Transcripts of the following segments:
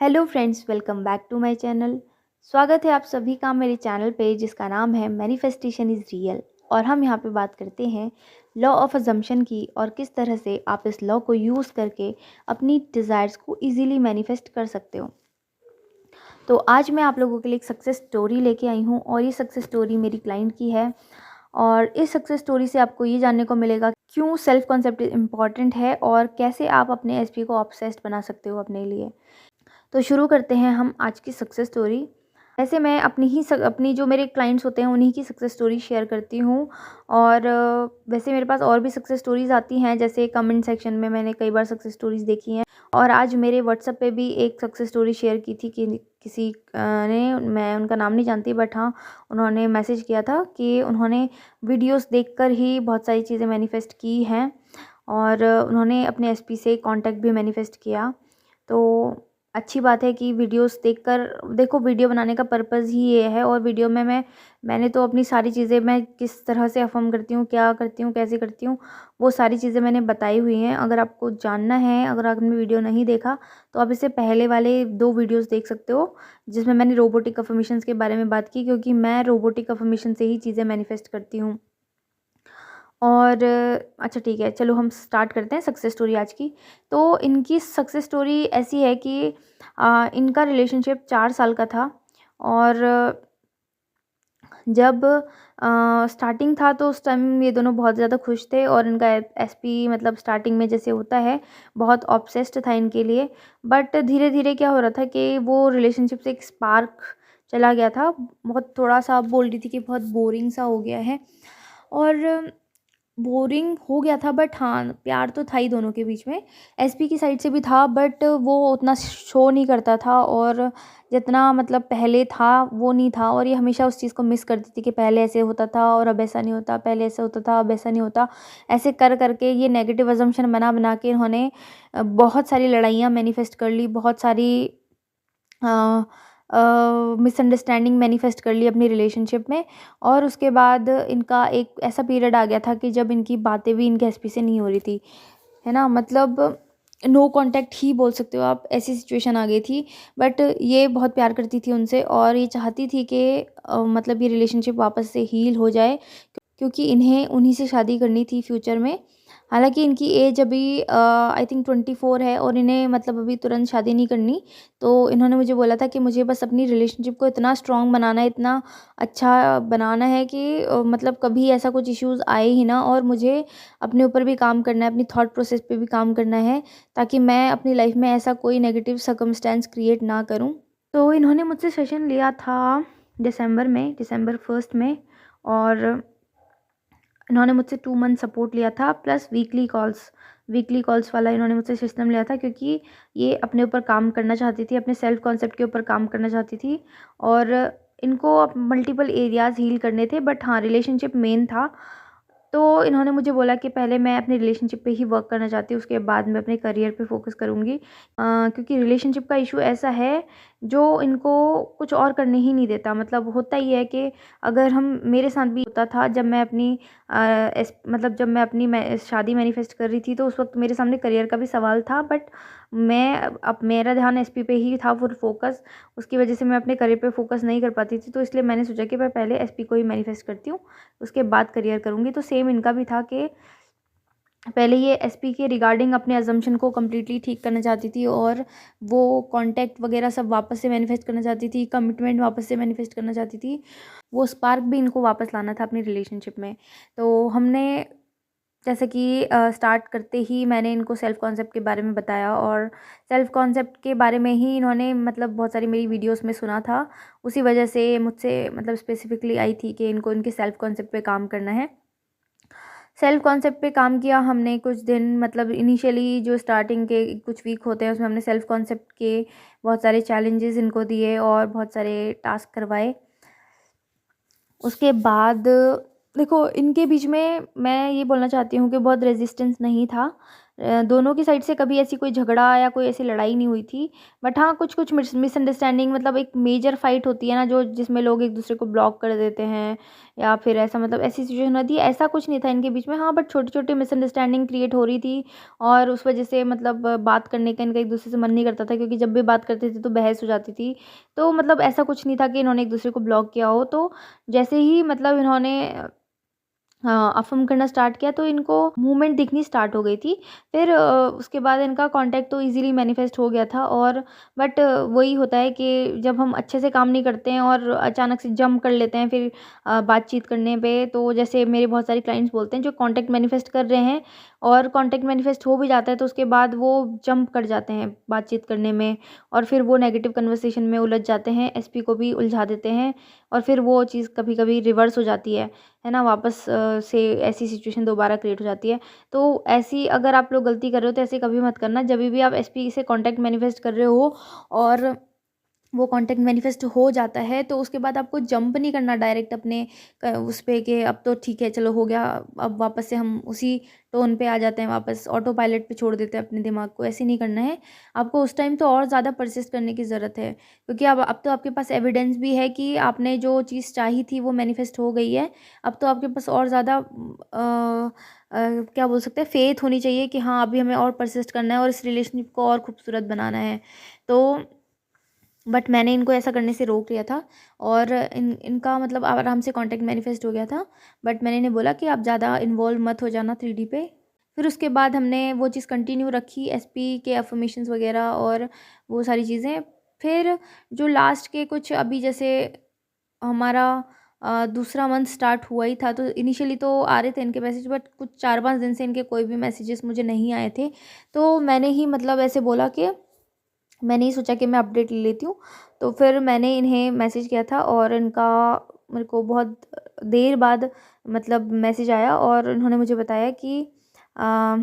Hello friends, welcome back to my channel. स्वागत है आप सभी का मेरे चैनल पे जिसका नाम है मैनिफेस्टेशन इज़ रियल। और हम यहाँ पे बात करते हैं लॉ ऑफ अजम्पशन की और किस तरह से आप इस लॉ को यूज़ करके अपनी डिज़ायर्स को इजीली मैनिफेस्ट कर सकते हो। तो आज मैं आप लोगों के लिए एक सक्सेस स्टोरी लेके आई हूँ और ये सक्सेस स्टोरी मेरी क्लाइंट की है। और इस सक्सेस स्टोरी से आपको ये जानने को मिलेगा क्यों सेल्फ कॉन्सेप्ट इम्पॉर्टेंट है और कैसे आप अपने एसपी को ऑब्सेस्ड बना सकते हो अपने लिए। तो शुरू करते हैं हम आज की सक्सेस स्टोरी। वैसे मैं अपनी जो मेरे क्लाइंट्स होते हैं उन्हीं की सक्सेस स्टोरी शेयर करती हूँ। और वैसे मेरे पास और भी सक्सेस स्टोरीज़ आती हैं, जैसे कमेंट सेक्शन में मैंने कई बार सक्सेस स्टोरीज़ देखी हैं। और आज मेरे व्हाट्सएप पे भी एक सक्सेस स्टोरी शेयर की थी कि किसी ने, मैं उनका नाम नहीं जानती बट हाँ, उन्होंने मैसेज किया था कि उन्होंने वीडियोस देखकर ही बहुत सारी चीज़ें मैनिफेस्ट की हैं और उन्होंने अपने एसपी से कांटेक्ट भी मैनिफेस्ट किया। तो अच्छी बात है कि वीडियोस देखकर, देखो वीडियो बनाने का पर्पज़ ही ये है। और वीडियो में मैंने तो अपनी सारी चीज़ें, मैं किस तरह से अफ़र्म करती हूँ, क्या करती हूँ, कैसे करती हूँ, वो सारी चीज़ें मैंने बताई हुई हैं। अगर आपको जानना है, अगर आपने वीडियो नहीं देखा तो आप इससे पहले वाले 2 वीडियोस देख सकते हो जिसमें मैंने रोबोटिक अफ़र्मेशंस के बारे में बात की, क्योंकि मैं रोबोटिक अफ़र्मेशन से ही चीज़ें मैनिफेस्ट करती हूँ। और अच्छा ठीक है, चलो हम स्टार्ट करते हैं सक्सेस स्टोरी आज की। तो इनकी सक्सेस स्टोरी ऐसी है कि इनका रिलेशनशिप 4 साल का था। और जब स्टार्टिंग था तो उस टाइम ये दोनों बहुत ज़्यादा खुश थे और इनका एसपी मतलब स्टार्टिंग में जैसे होता है बहुत ऑब्सेस्ड था इनके लिए। बट धीरे-धीरे क्या हो रहा था कि वो रिलेशनशिप से एक स्पार्क चला गया था। बहुत थोड़ा-सा बोल रही थी कि बहुत बोरिंग सा हो गया है। और बोरिंग हो गया था बट हाँ, प्यार तो था ही दोनों के बीच में। एसपी की साइड से भी था बट वो उतना शो नहीं करता था और जितना मतलब पहले था वो नहीं था। और ये हमेशा उस चीज़ को मिस करती थी कि पहले ऐसे होता था और अब ऐसा नहीं होता, पहले ऐसा होता था अब ऐसा नहीं होता। ऐसे कर करके ये नेगेटिव अजम्पशन बना बना के इन्होंने बहुत सारी लड़ाइयाँ मैनिफेस्ट कर ली, बहुत सारी मिसअंडरस्टैंडिंग मैनिफेस्ट कर ली अपनी रिलेशनशिप में। और उसके बाद इनका एक ऐसा पीरियड आ गया था कि जब इनकी बातें भी इनके एसपी से नहीं हो रही थी, है ना, मतलब नो कांटेक्ट ही बोल सकते हो आप, ऐसी सिचुएशन आ गई थी। बट ये बहुत प्यार करती थी उनसे और ये चाहती थी कि मतलब ये रिलेशनशिप वापस से हील हो जाए, क्योंकि इन्हें उन्हीं से शादी करनी थी फ्यूचर में। हालाँकि इनकी एज अभी आई थिंक 24 है और इन्हें मतलब अभी तुरंत शादी नहीं करनी। तो इन्होंने मुझे बोला था कि मुझे बस अपनी रिलेशनशिप को इतना स्ट्रॉन्ग बनाना है, इतना अच्छा बनाना है कि मतलब कभी ऐसा कुछ इश्यूज़ आए ही ना। और मुझे अपने ऊपर भी काम करना है, अपनी थॉट प्रोसेस पे भी काम करना है, ताकि मैं अपनी लाइफ में ऐसा कोई नेगेटिव सर्कमस्टेंस क्रिएट ना करूँ। तो इन्होंने मुझसे सेशन लिया था दिसंबर 1 में। और इन्होंने मुझसे 2 मंथ सपोर्ट लिया था प्लस वीकली कॉल्स वाला इन्होंने मुझसे सिस्टम लिया था, क्योंकि ये अपने ऊपर काम करना चाहती थी, अपने सेल्फ कॉन्सेप्ट के ऊपर काम करना चाहती थी। और इनको अब मल्टीपल एरियाज़ हील करने थे बट हाँ, रिलेशनशिप मेन था। तो इन्होंने मुझे बोला कि पहले मैं अपने रिलेशनशिप पे ही वर्क करना चाहती हूँ, उसके बाद मैं अपने करियर पे फोकस करूँगी। क्योंकि रिलेशनशिप का इशू ऐसा है जो इनको कुछ और करने ही नहीं देता। मतलब होता ही है कि अगर हम, मेरे साथ भी होता था जब मैं अपनी मतलब जब मैं अपनी शादी मैनिफेस्ट कर रही थी तो उस वक्त मेरे सामने करियर का भी सवाल था। बट मैं, अब मेरा ध्यान एसपी पे ही था फुल फोकस, उसकी वजह से मैं अपने करियर पे फोकस नहीं कर पाती थी। तो इसलिए मैंने सोचा कि मैं पहले एसपी को ही मैनिफेस्ट करती हूँ, उसके बाद करियर करूँगी। तो सेम इनका भी था कि पहले ये एसपी के रिगार्डिंग अपने अजम्पशन को कम्प्लीटली ठीक करना चाहती थी और वो कांटेक्ट वगैरह सब वापस से मैनिफेस्ट करना चाहती थी, कमिटमेंट वापस से मैनिफेस्ट करना चाहती थी, वो स्पार्क भी इनको वापस लाना था अपनी रिलेशनशिप में। तो हमने, जैसे कि स्टार्ट करते ही मैंने इनको सेल्फ कॉन्सेप्ट के बारे में बताया और सेल्फ कॉन्सेप्ट के बारे में ही इन्होंने मतलब बहुत सारी मेरी वीडियोस में सुना था। उसी वजह से मुझसे मतलब स्पेसिफिकली आई थी कि इनको इनके सेल्फ कॉन्सेप्ट पे काम करना है। सेल्फ कॉन्सेप्ट पे काम किया हमने कुछ दिन, मतलब इनिशियली जो स्टार्टिंग के कुछ वीक होते हैं उसमें हमने सेल्फ कॉन्सेप्ट के बहुत सारे चैलेंजेस इनको दिए और बहुत सारे टास्क करवाए। उसके बाद देखो, इनके बीच में मैं ये बोलना चाहती हूँ कि बहुत रेजिस्टेंस नहीं था। दोनों की साइड से कभी ऐसी कोई झगड़ा या कोई ऐसी लड़ाई नहीं हुई थी। बट हाँ, कुछ-कुछ मिसअंडरस्टैंडिंग, मतलब एक मेजर फाइट होती है ना, जो जिसमें लोग एक-दूसरे को ब्लॉक कर देते हैं या फिर ऐसा, मतलब ऐसी सिचुएशन होती है, ऐसा कुछ नहीं था इनके बीच में। हाँ, बट छोटी-छोटी मिसअंडरस्टैंडिंग क्रिएट हो रही थी और उस वजह से मतलब बात करने का इनका एक-दूसरे से मन नहीं करता था, क्योंकि जब भी बात करते थे तो बहस हो जाती थी। तो मतलब ऐसा कुछ नहीं था कि इन्होंने एक-दूसरे को ब्लॉक किया हो। तो जैसे ही मतलब इन्होंने हाँ, अफ़र्म करना स्टार्ट किया तो इनको मूवमेंट दिखनी स्टार्ट हो गई थी। फिर उसके बाद इनका कॉन्टैक्ट तो ईज़िली मैनिफेस्ट हो गया था। और बट वही होता है कि जब हम अच्छे से काम नहीं करते हैं और अचानक से जंप कर लेते हैं फिर बातचीत करने पे, तो जैसे मेरे बहुत सारे क्लाइंट्स बोलते हैं जो कॉन्टैक्ट मैनिफेस्ट कर रहे हैं और कॉन्टैक्ट मैनिफेस्ट हो भी जाता है, तो उसके बाद वो जंप कर जाते हैं बातचीत करने में और फिर वो नेगेटिव कन्वर्सेशन में उलझ जाते हैं, एसपी को भी उलझा देते हैं और फिर वो चीज़ कभी-कभी रिवर्स हो जाती है ना? वापस से ऐसी सिचुएशन दोबारा क्रिएट हो जाती है। तो ऐसी अगर आप लोग गलती कर रहे हो तो ऐसे कभी मत करना। जभी भी आप एसपी से कॉन्टैक्ट मैनिफेस्ट कर रहे हो और वो कॉन्टैक्ट मैनिफेस्ट हो जाता है, तो उसके बाद आपको जंप नहीं करना डायरेक्ट अपने उस पे कि अब तो ठीक है, चलो हो गया, अब वापस से हम उसी टोन पे आ जाते हैं, वापस ऑटो पायलट पे छोड़ देते हैं अपने दिमाग को। ऐसे नहीं करना है। आपको उस टाइम तो और ज़्यादा परसिस्ट करने की ज़रूरत है, क्योंकि अब तो आपके पास एविडेंस भी है कि आपने जो चीज़ चाही थी वो मैनिफेस्ट हो गई है। अब तो आपके पास और ज़्यादा क्या बोल सकते हैं, फेथ होनी चाहिए कि हाँ, अभी हमें और परसिस्ट करना है और इस रिलेशनशिप को और खूबसूरत बनाना है। तो बट मैंने इनको ऐसा करने से रोक लिया था और इनका मतलब आराम से कॉन्टैक्ट मैनिफेस्ट हो गया था। बट मैंने इन्हें बोला कि आप ज़्यादा इन्वॉल्व मत हो जाना 3D पे। फिर उसके बाद हमने वो चीज़ कंटिन्यू रखी, एसपी के अफ़र्मेशंस वगैरह और वो सारी चीज़ें। फिर जो लास्ट के कुछ अभी जैसे हमारा दूसरा मंथ स्टार्ट हुआ ही था, तो इनिशियली तो आ रहे थे इनके मैसेज, बट कुछ 4-5 दिन से इनके कोई भी मैसेजेस मुझे नहीं आए थे। तो मैंने ही मतलब ऐसे बोला कि मैंने ही सोचा कि मैं अपडेट ले लेती हूँ। तो फिर मैंने इन्हें मैसेज किया था और इनका मेरे को बहुत देर बाद मतलब मैसेज आया और इन्होंने मुझे बताया कि अ,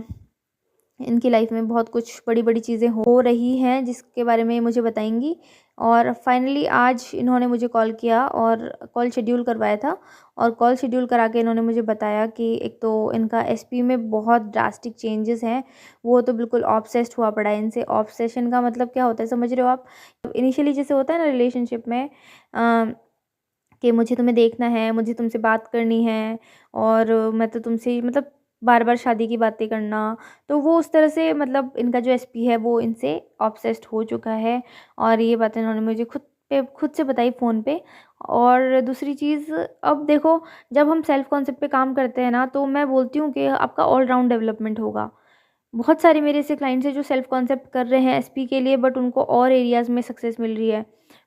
इनकी लाइफ में बहुत कुछ बड़ी-बड़ी चीज़ें हो रही हैं, जिसके बारे में मुझे बताएँगी। और फाइनली आज इन्होंने मुझे कॉल किया और कॉल शेड्यूल करवाया था और कॉल शेड्यूल करा के इन्होंने मुझे बताया कि एक तो इनका एसपी में बहुत ड्रास्टिक चेंजेस हैं। वो तो बिल्कुल ऑब्सेस्ड हुआ पड़ा है इनसे। ऑब्सेशन का मतलब क्या होता है, समझ रहे हो आप? इनिशियली जैसे होता है ना रिलेशनशिप में कि मुझे तुम्हें देखना है, मुझे तुमसे बात करनी है और मैं तो तुमसे मतलब बार-बार शादी की बातें करना। तो वो उस तरह से मतलब इनका जो एसपी है वो इनसे ऑब्सेस्ड हो चुका है और ये बातें इन्होंने मुझे खुद से बताई फ़ोन पे। और दूसरी चीज़, अब देखो, जब हम सेल्फ कॉन्सेप्ट पे काम करते हैं ना, तो मैं बोलती हूँ कि आपका ऑल राउंड डेवलपमेंट होगा। बहुत सारे मेरे ऐसे क्लाइंट्स हैं जो सेल्फ कॉन्सेप्ट कर रहे हैं एसपी के लिए, बट उनको और एरियाज़ में सक्सेस मिल रही है।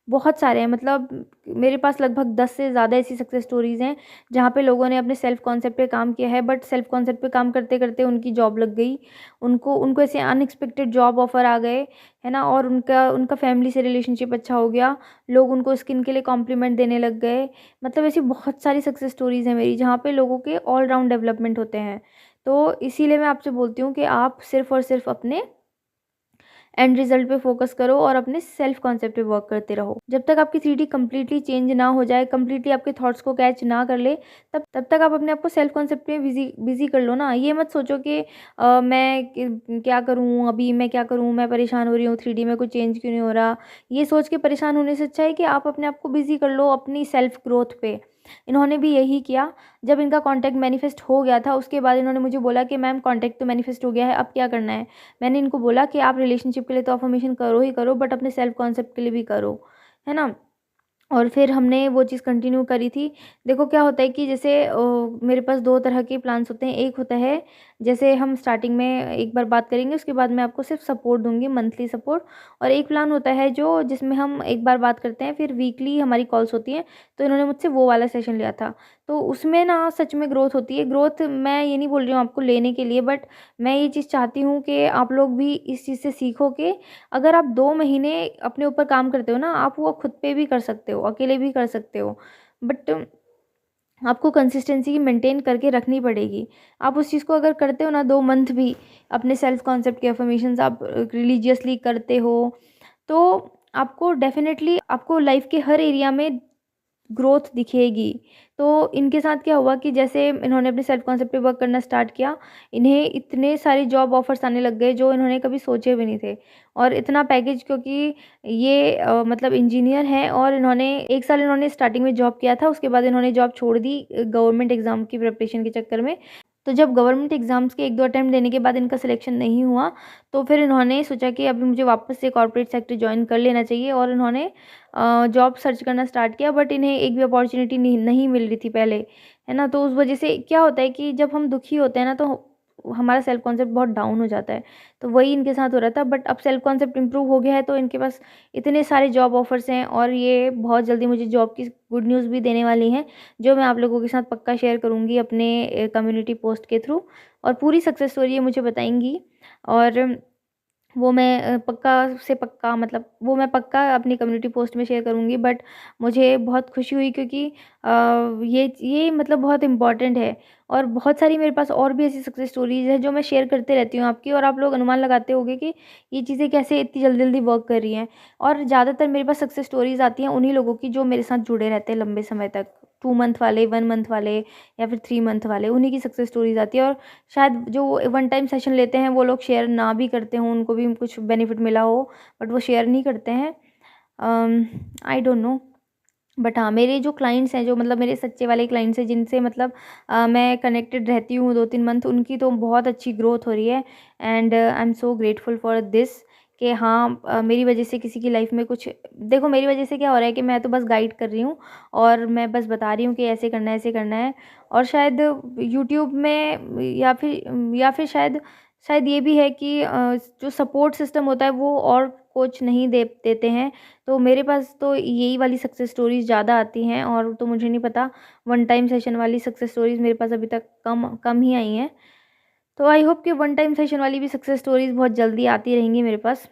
बहुत सारे हैं, मतलब मेरे पास लगभग 10 से ज़्यादा ऐसी सक्सेस स्टोरीज़ हैं जहाँ पे लोगों ने अपने सेल्फ कॉन्सेप्ट पे काम किया है, बट सेल्फ कॉन्सेप्ट पे काम करते-करते उनकी जॉब लग गई। उनको उनको ऐसे अनएक्सपेक्टेड जॉब ऑफ़र आ गए, है ना? और उनका उनका फैमिली से रिलेशनशिप अच्छा हो गया। लोग उनको स्किन के लिए कॉम्प्लीमेंट देने लग गए। मतलब ऐसी बहुत सारी सक्सेस स्टोरीज़ हैं मेरी जहाँ पे लोगों के ऑल राउंड डेवलपमेंट होते हैं। तो इसीलिए मैं आपसे बोलती हूँ कि आप सिर्फ़ और सिर्फ़ अपने एंड रिज़ल्ट पे फ़ोकस करो और अपने सेल्फ कॉन्सेप्ट पे वर्क करते रहो। जब तक आपकी 3D कंप्लीटली चेंज ना हो जाए, कंप्लीटली आपके थॉट्स को कैच ना कर ले, तब तक आप अपने आप को सेल्फ कॉन्सेप्ट में बिज़ी बिज़ी कर लो ना। ये मत सोचो कि मैं क्या करूँ, अभी मैं क्या करूँ, मैं परेशान हो रही हूँ, 3D में कुछ चेंज क्यों नहीं हो रहा। ये सोच के परेशान होने से अच्छा है कि आप अपने आप को बिज़ी कर लो अपनी सेल्फ ग्रोथ पे। इन्होंने भी यही किया। जब इनका कॉन्टैक्ट मैनिफेस्ट हो गया था, उसके बाद इन्होंने मुझे बोला कि मैम कॉन्टैक्ट तो मैनिफेस्ट हो गया है, अब क्या करना है? मैंने इनको बोला कि आप रिलेशनशिप के लिए तो अफ़र्मेशन करो ही करो, बट अपने सेल्फ कॉन्सेप्ट के लिए भी करो, है ना? और फिर हमने वो चीज़ कंटिन्यू करी थी। देखो क्या होता है कि जैसे मेरे पास 2 तरह के प्लान्स होते हैं। एक होता है जैसे हम स्टार्टिंग में एक बार बात करेंगे, उसके बाद मैं आपको सिर्फ़ सपोर्ट दूँगी, मंथली सपोर्ट। और एक प्लान होता है जो जिसमें हम एक बार बात करते हैं, फिर वीकली हमारी कॉल्स होती हैं। तो इन्होंने मुझसे वो वाला सेशन लिया था। तो उसमें ना सच में ग्रोथ होती है। ग्रोथ मैं ये नहीं बोल रही हूँ आपको लेने के लिए, बट मैं ये चीज़ चाहती हूँ कि आप लोग भी इस चीज़ से सीखो कि अगर आप 2 महीने अपने ऊपर काम करते हो ना, आप वो खुद पे भी कर सकते हो, अकेले भी कर सकते हो। बट आपको कंसिस्टेंसी मेंटेन करके रखनी पड़ेगी। आप उस चीज़ को अगर करते हो ना 2 मंथ भी, अपने सेल्फ कॉन्सेप्ट के अफ़र्मेशंस आप रिलीजियसली करते हो, तो आपको डेफ़िनेटली आपको लाइफ़ के हर एरिया में ग्रोथ दिखेगी। तो इनके साथ क्या हुआ कि जैसे इन्होंने अपने सेल्फ कॉन्सेप्ट पे वर्क करना स्टार्ट किया, इन्हें इतने सारे जॉब ऑफर्स आने लग गए जो इन्होंने कभी सोचे भी नहीं थे। और इतना पैकेज, क्योंकि ये मतलब इंजीनियर हैं और इन्होंने 1 साल इन्होंने स्टार्टिंग में जॉब किया था, उसके बाद इन्होंने जॉब छोड़ दी गवर्नमेंट एग्ज़ाम की प्रिपरेशन के चक्कर में। तो जब गवर्नमेंट एग्ज़ाम्स के 1-2 अटेम्प्ट देने के बाद इनका सिलेक्शन नहीं हुआ, तो फिर इन्होंने सोचा कि अभी मुझे वापस से कॉर्पोरेट सेक्टर जॉइन कर लेना चाहिए, और इन्होंने जॉब सर्च करना स्टार्ट किया, बट इन्हें एक भी अपॉर्चुनिटी नहीं नहीं मिल रही थी पहले, है ना? तो उस वजह से क्या होता है कि जब हम दुखी होते हैं ना, तो हमारा सेल्फ कॉन्सेप्ट बहुत डाउन हो जाता है। तो वही इनके साथ हो रहा था, बट अब सेल्फ कॉन्सेप्ट इम्प्रूव हो गया है, तो इनके पास इतने सारे जॉब ऑफर्स हैं, और ये बहुत जल्दी मुझे जॉब की गुड न्यूज़ भी देने वाली हैं, जो मैं आप लोगों के साथ पक्का शेयर करूँगी अपने कम्युनिटी पोस्ट के थ्रू, और पूरी सक्सेस स्टोरी ये मुझे बताएँगी। और वो मैं पक्का से पक्का, मतलब वो मैं पक्का अपनी कम्युनिटी पोस्ट में शेयर करूँगी। बट मुझे बहुत खुशी हुई, क्योंकि ये मतलब बहुत इम्पॉर्टेंट है, और बहुत सारी मेरे पास और भी ऐसी सक्सेस स्टोरीज़ हैं जो मैं शेयर करते रहती हूँ आपकी, और आप लोग अनुमान लगाते होंगे कि ये चीज़ें कैसे इतनी जल्दी-जल्दी वर्क कर रही हैं। और ज़्यादातर मेरे पास सक्सेस स्टोरीज़ आती हैं उन्हीं लोगों की जो मेरे साथ जुड़े रहते हैं लंबे समय तक। 2 मंथ वाले, 1 मंथ वाले, या फिर 3 मंथ वाले, उन्हीं की सक्सेस स्टोरीज़ आती है। और शायद जो वन टाइम सेशन लेते हैं वो लोग शेयर ना भी करते हों, उनको भी कुछ बेनिफिट मिला हो, बट वो शेयर नहीं करते हैं। I don't know. बट हाँ, मेरे जो क्लाइंट्स हैं, जो मतलब मेरे सच्चे वाले क्लाइंट्स हैं, जिनसे मतलब मैं कनेक्टेड रहती हूँ 2-3 मंथ, उनकी तो बहुत अच्छी ग्रोथ हो रही है। And I am so grateful for this, कि हाँ, मेरी वजह से किसी की लाइफ में कुछ, देखो मेरी वजह से क्या हो रहा है कि मैं तो बस गाइड कर रही हूँ, और मैं बस बता रही हूँ कि ऐसे करना है, ऐसे करना है। और शायद यूट्यूब में, या फिर शायद शायद ये भी है कि जो सपोर्ट सिस्टम होता है वो और कोच नहीं दे देते हैं। तो मेरे पास तो यही वाली सक्सेस स्टोरीज़ ज़्यादा आती हैं, और तो मुझे नहीं पता, वन टाइम सेशन वाली सक्सेस स्टोरीज़ मेरे पास अभी तक कम कम ही आई हैं। तो आई होप कि वन टाइम सेशन वाली भी सक्सेस स्टोरीज़ बहुत जल्दी आती रहेंगी मेरे पास।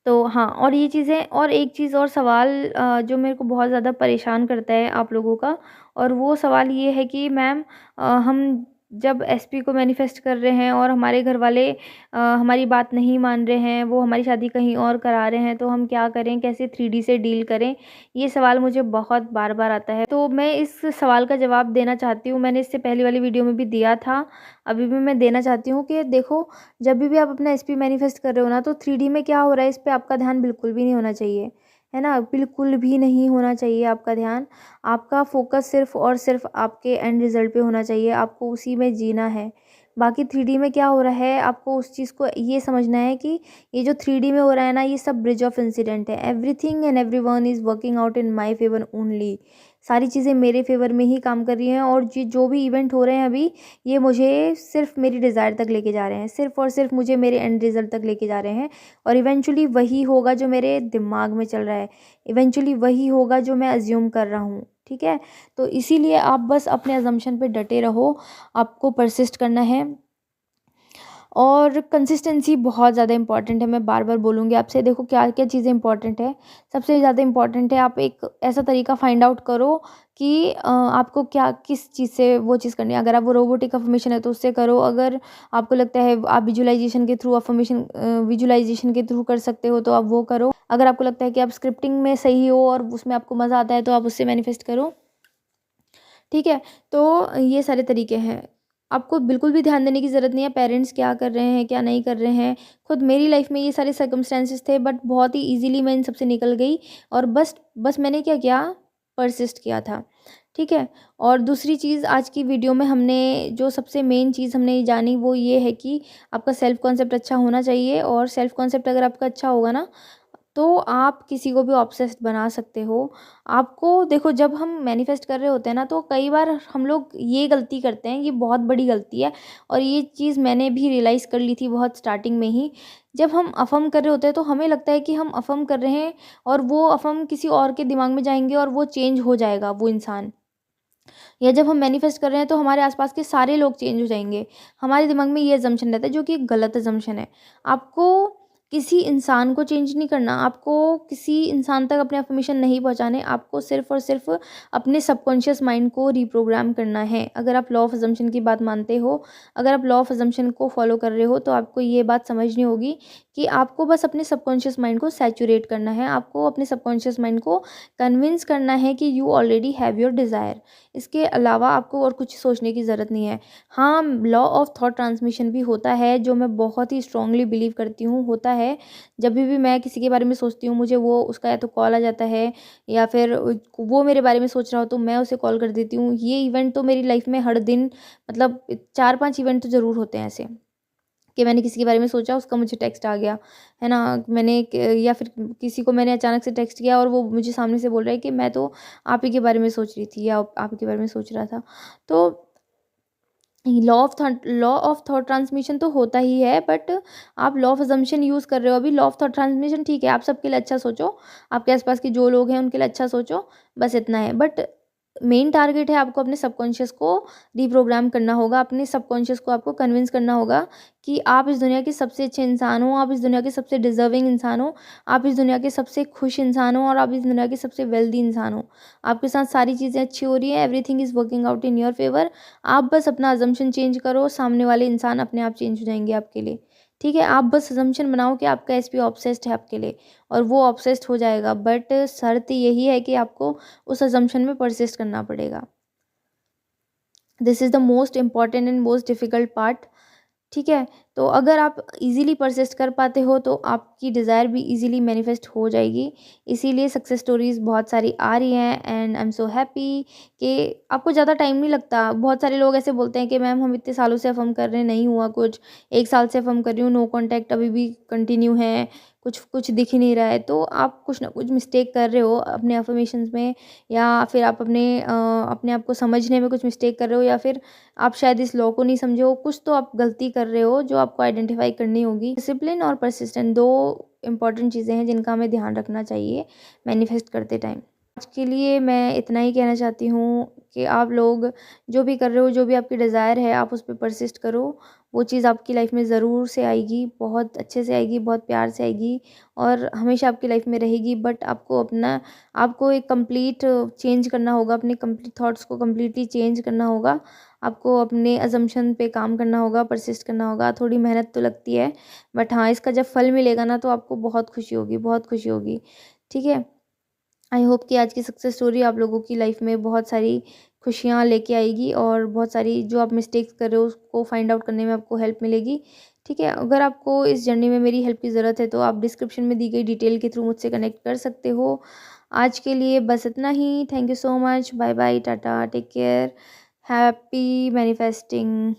तो हाँ, और ये चीज़ें, और एक चीज़ और सवाल जो मेरे को बहुत ज़्यादा परेशान करता है आप लोगों का, और वो सवाल ये है कि मैम, हम जब एसपी को मैनिफेस्ट कर रहे हैं और हमारे घर वाले हमारी बात नहीं मान रहे हैं, वो हमारी शादी कहीं और करा रहे हैं, तो हम क्या करें, कैसे 3D से डील करें? ये सवाल मुझे बहुत बार-बार आता है। तो मैं इस सवाल का जवाब देना चाहती हूँ, मैंने इससे पहले वाली वीडियो में भी दिया था, अभी भी मैं देना चाहती हूँ कि देखो, जब भी आप अपना एसपी मैनिफेस्ट कर रहे हो ना, तो 3D में क्या हो रहा है, इस पे आपका ध्यान बिल्कुल भी नहीं होना चाहिए, है ना? बिल्कुल भी नहीं होना चाहिए आपका ध्यान। आपका फ़ोकस सिर्फ़ और सिर्फ़ आपके एंड रिज़ल्ट पे होना चाहिए, आपको उसी में जीना है। बाकी 3D में क्या हो रहा है, आपको उस चीज़ को ये समझना है कि ये जो 3D में हो रहा है ना, ये सब ब्रिज ऑफ इंसिडेंट है। Everything and everyone is working out in my favour only. सारी चीज़ें मेरे फ़ेवर में ही काम कर रही हैं, और जो भी इवेंट हो रहे हैं अभी, ये मुझे सिर्फ़ मेरी डिज़ायर तक लेके जा रहे हैं, सिर्फ़ और सिर्फ़ मुझे मेरे एंड रिज़ल्ट तक लेके जा रहे हैं, और इवेंचुअली वही होगा जो मेरे दिमाग में चल रहा है, इवेंचुअली वही होगा जो मैं अज़्यूम कर रहा हूँ, ठीक है? तो इसीलिए आप बस अपने असम्पशन पे डटे रहो, आपको परसिस्ट करना है, और कंसिस्टेंसी बहुत ज़्यादा इंपॉर्टेंट है। मैं बार-बार बोलूँगी आपसे, देखो क्या-क्या चीज़ें इंपॉर्टेंट है। सबसे ज़्यादा इंपॉर्टेंट है, आप एक ऐसा तरीका फाइंड आउट करो कि आपको क्या, किस चीज़ से वो चीज़ करनी है। अगर आप वो रोबोटिक अफ़र्मेशन है तो उससे करो, अगर आपको लगता है आप विजुअलाइज़ेशन के थ्रू विजुअलाइज़ेशन के थ्रू कर सकते हो तो आप वो करो। अगर आपको लगता है कि आप स्क्रिप्टिंग में सही हो और उसमें आपको मज़ा आता है तो आप उससे मैनिफेस्ट करो। ठीक है? तो ये सारे तरीके हैं। आपको बिल्कुल भी ध्यान देने की ज़रूरत नहीं है पेरेंट्स क्या कर रहे हैं, क्या नहीं कर रहे हैं। खुद मेरी लाइफ़ में ये सारे सर्कमस्टेंसेस थे, बट बहुत ही ईज़िली मैं इन सब से निकल गई, और बस बस मैंने क्या किया, परसिस्ट किया था। ठीक है? और दूसरी चीज़, आज की वीडियो में हमने जो सबसे मेन चीज़ हमने जानी वो ये है कि आपका सेल्फ कॉन्सेप्ट अच्छा होना चाहिए, और सेल्फ कॉन्सेप्ट अगर आपका अच्छा होगा ना, तो आप किसी को भी ऑब्सेस्ड बना सकते हो। आपको देखो, जब हम मैनिफेस्ट कर रहे होते हैं ना, तो कई बार हम लोग ये गलती करते हैं, ये बहुत बड़ी गलती है, और ये चीज़ मैंने भी रियलाइज़ कर ली थी बहुत स्टार्टिंग में ही। जब हम अफ़र्म कर रहे होते हैं तो हमें लगता है कि हम अफ़र्म कर रहे हैं, और वो अफ़र्म किसी और के दिमाग में जाएँगे और वो चेंज हो जाएगा वो इंसान। या जब हम मैनिफेस्ट कर रहे हैं तो हमारे आसपास के सारे लोग चेंज हो जाएँगे। हमारे दिमाग में ये अज़म्पशन रहता है, जो कि एक गलत अज़म्पशन है। आपको किसी इंसान को चेंज नहीं करना, आपको किसी इंसान तक अपने अफ़र्मेशन नहीं पहुँचाने, आपको सिर्फ़ और सिर्फ़ अपने सबकॉन्शियस माइंड को रिप्रोग्राम करना है। अगर आप लॉ ऑफ़ अज़म्पशन की बात मानते हो, अगर आप लॉ ऑफ़ अज़म्पशन को फ़ॉलो कर रहे हो, तो आपको ये बात समझनी होगी कि आपको बस अपने सबकॉन्शियस माइंड को सैचुरेट करना है, आपको अपने सबकॉन्शियस माइंड को कन्विंस करना है कि you already have your desire. इसके अलावा आपको और कुछ सोचने की ज़रूरत नहीं है। हाँ, लॉ ऑफ थॉट ट्रांसमिशन भी होता है, जो मैं बहुत ही स्ट्रांगली बिलीव करती हूँ, होता है। जब भी मैं किसी के बारे में सोचती हूँ, मुझे वो उसका या तो कॉल आ जाता है, या फिर वो मेरे बारे में सोच रहा हो तो मैं उसे कॉल कर देती हूँ। ये इवेंट तो मेरी लाइफ में हर दिन, मतलब 4-5 इवेंट तो ज़रूर होते हैं ऐसे, कि मैंने किसी के बारे में सोचा, उसका मुझे टेक्स्ट आ गया, है ना? या फिर किसी को मैंने अचानक से टेक्स्ट किया और वो मुझे सामने से बोल रहा है कि मैं तो आप ही के बारे में सोच रही थी, या आप ही के बारे में सोच रहा था। तो लॉ ऑफ थॉट ट्रांसमिशन तो होता ही है, बट आप लॉ ऑफ अजम्पशन यूज़ कर रहे हो अभी। लॉ ऑफ थॉट ट्रांसमिशन ठीक है, आप सबके लिए अच्छा सोचो, आपके आसपास के जो लोग हैं उनके लिए अच्छा सोचो, बस इतना है। बट मेन टारगेट है, आपको अपने सबकॉन्शियस को रिप्रोग्राम करना होगा, अपने सबकॉन्शियस को आपको कन्विंस करना होगा कि आप इस दुनिया के सबसे अच्छे इंसान हो, आप इस दुनिया के सबसे डिजर्विंग इंसान हो, आप इस दुनिया के सबसे खुश इंसान हो, और आप इस दुनिया के सबसे वेल्दी इंसान हो। आपके साथ सारी चीज़ें अच्छी हो रही हैं, everything is working out in your favour. आप बस अपना अजम्पशन चेंज करो, सामने वाले इंसान अपने आप चेंज हो जाएंगे आपके लिए। ठीक है, आप बस अजम्पशन बनाओ कि आपका एसपी ऑब्सेस्ड है आपके लिए, और वो ऑब्सेस्ड हो जाएगा। बट शर्त यही है कि आपको उस अजम्पशन में परसिस्ट करना पड़ेगा। This is the most important and most difficult part. ठीक है, तो अगर आप इजीली परसिस्ट कर पाते हो तो आपकी डिज़ायर भी इजीली मैनिफेस्ट हो जाएगी। इसीलिए सक्सेस स्टोरीज़ बहुत सारी आ रही हैं, and I am so happy कि आपको ज़्यादा टाइम नहीं लगता। बहुत सारे लोग ऐसे बोलते हैं कि मैम हम इतने सालों से अफ़र्म कर रहे हैं, नहीं हुआ कुछ, 1 साल से अफ़र्म कर रही हूँ, नो कॉन्टैक्ट अभी भी कंटिन्यू है, कुछ कुछ दिख ही नहीं रहा है। तो आप कुछ ना कुछ मिस्टेक कर रहे हो अपने अफ़र्मेशंस में, या फिर आप अपने आप को समझने में कुछ मिस्टेक कर रहे हो, या फिर आप शायद इस लॉ को नहीं समझे हो, कुछ तो आप गलती कर रहे हो जो आपको आइडेंटिफाई करनी होगी। डिसिप्लिन और परसिस्टेंट 2 इम्पॉर्टेंट चीज़ें हैं जिनका हमें ध्यान रखना चाहिए मैनिफेस्ट करते टाइम। आज के लिए मैं इतना ही कहना चाहती हूँ कि आप लोग जो भी कर रहे हो, जो भी आपकी डिज़ायर है, आप उस पे परसिस्ट करो। वो चीज़ आपकी लाइफ में ज़रूर से आएगी, बहुत अच्छे से आएगी, बहुत प्यार से आएगी, और हमेशा आपकी लाइफ में रहेगी। बट आपको एक कंप्लीट चेंज करना होगा, अपने कंप्लीट थॉट्स को कंप्लीटली चेंज करना होगा। आपको अपने अज़म्पशन पे काम करना होगा, परसिस्ट करना होगा। थोड़ी मेहनत तो लगती है, बट हाँ, इसका जब फल मिलेगा ना तो आपको बहुत खुशी होगी, बहुत खुशी होगी। ठीक है? आई होप कि आज की सक्सेस स्टोरी आप लोगों की लाइफ में बहुत सारी खुशियाँ लेके आएगी, और बहुत सारी जो आप मिस्टेक्स कर रहे हो उसको फाइंड आउट करने में आपको हेल्प मिलेगी। ठीक है? अगर आपको इस जर्नी में मेरी हेल्प की ज़रूरत है तो आप डिस्क्रिप्शन में दी गई डिटेल के थ्रू मुझसे कनेक्ट कर सकते हो। आज के लिए बस इतना ही। Thank you so much. Bye bye, tata, take care, happy manifesting.